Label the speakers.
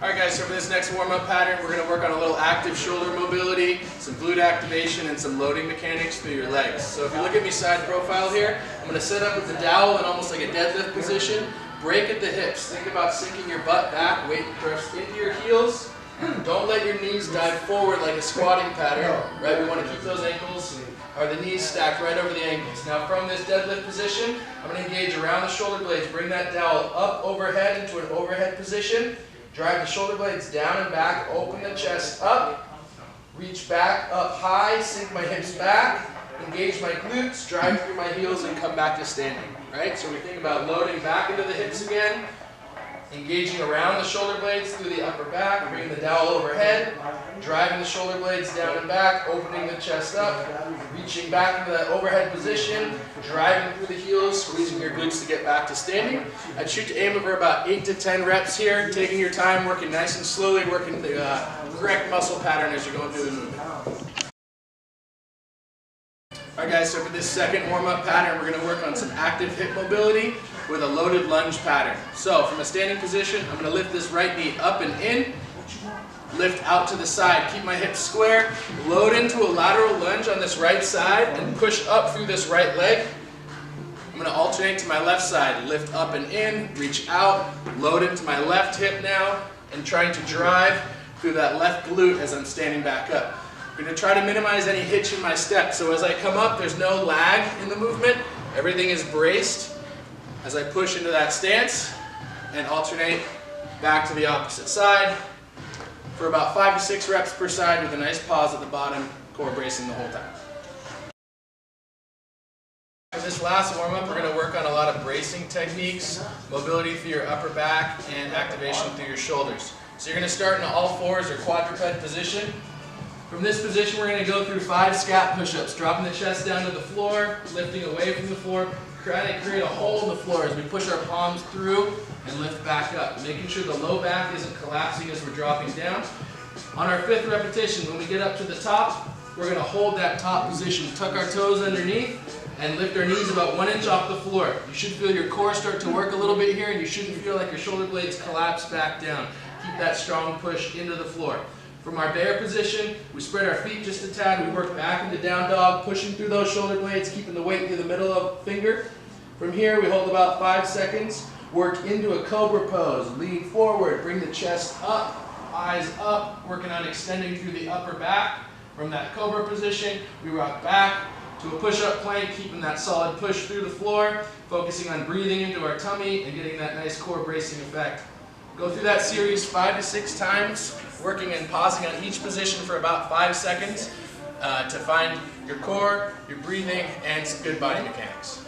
Speaker 1: Alright guys, so for this next warm-up pattern, we're going to work on a little active shoulder mobility, some glute activation, and some loading mechanics through your legs. So if you look at me side profile here, I'm going to set up with the dowel in almost like a deadlift position, break at the hips. Think about sinking your butt back, weight press into your heels. Don't let your knees dive forward like a squatting pattern, right? We want to keep those ankles or the knees stacked right over the ankles. Now from this deadlift position, I'm going to engage around the shoulder blades, bring that dowel up overhead into an overhead position. Drive the shoulder blades down and back, open the chest up, reach back up high, sink my hips back, engage my glutes, drive through my heels, and come back to standing. Right? So we think about loading back into the hips again, engaging around the shoulder blades through the upper back, bringing the dowel overhead, driving the shoulder blades down and back, opening the chest up, reaching back into that overhead position, driving through the heels, squeezing your glutes to get back to standing. I'd shoot to aim for about 8 to 10 reps here, taking your time, working nice and slowly, working the correct muscle pattern as you're going through the movement. Alright guys, so for this second warm-up pattern, we're going to work on some active hip mobility with a loaded lunge pattern. So from a standing position, I'm going to lift this right knee up and in, lift out to the side, keep my hips square, load into a lateral lunge on this right side and push up through this right leg. I'm going to alternate to my left side, lift up and in, reach out, load into my left hip now, and trying to drive through that left glute as I'm standing back up. I'm going to try to minimize any hitch in my step, so as I come up, there's no lag in the movement. Everything is braced as I push into that stance and alternate back to the opposite side for about 5 to 6 reps per side with a nice pause at the bottom, core bracing the whole time. For this last warm-up, we're going to work on a lot of bracing techniques, mobility through your upper back, and activation through your shoulders. So you're going to start in an all fours or quadruped position. From this position, we're going to go through 5 scap push-ups, dropping the chest down to the floor, lifting away from the floor, trying to create a hole in the floor as we push our palms through and lift back up, making sure the low back isn't collapsing as we're dropping down. On our 5th repetition, when we get up to the top, we're going to hold that top position, tuck our toes underneath, and lift our knees about 1 inch off the floor. You should feel your core start to work a little bit here, and you shouldn't feel like your shoulder blades collapse back down. Keep that strong push into the floor. From our bear position, we spread our feet just a tad, we work back into down dog, pushing through those shoulder blades, keeping the weight through the middle of the finger. From here, we hold about 5 seconds, work into a cobra pose, lean forward, bring the chest up, eyes up, working on extending through the upper back. From that cobra position, we rock back to a push-up plank, keeping that solid push through the floor, focusing on breathing into our tummy and getting that nice core bracing effect. Go through that series 5 to 6 times, working and pausing on each position for about 5 seconds to find your core, your breathing, and some good body mechanics.